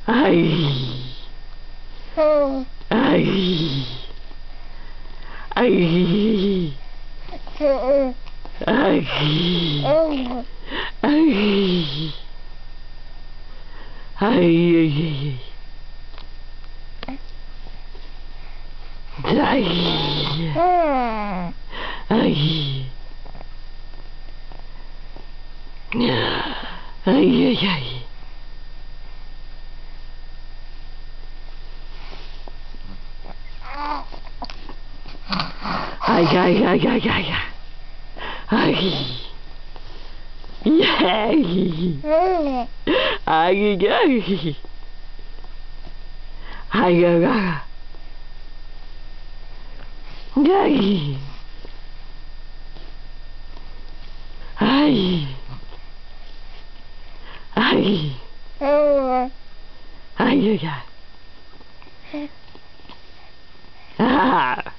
Ai. Ai. Ai. Ai. Ai. Ai. Ai. Ai. Ai, ai, ai. Ai, ai, ai, ai, ai. Ai. Yay. Ai, ai. Ai, ai, ai. Yay. Ai. Ai. Ai, ai, ai. Ah.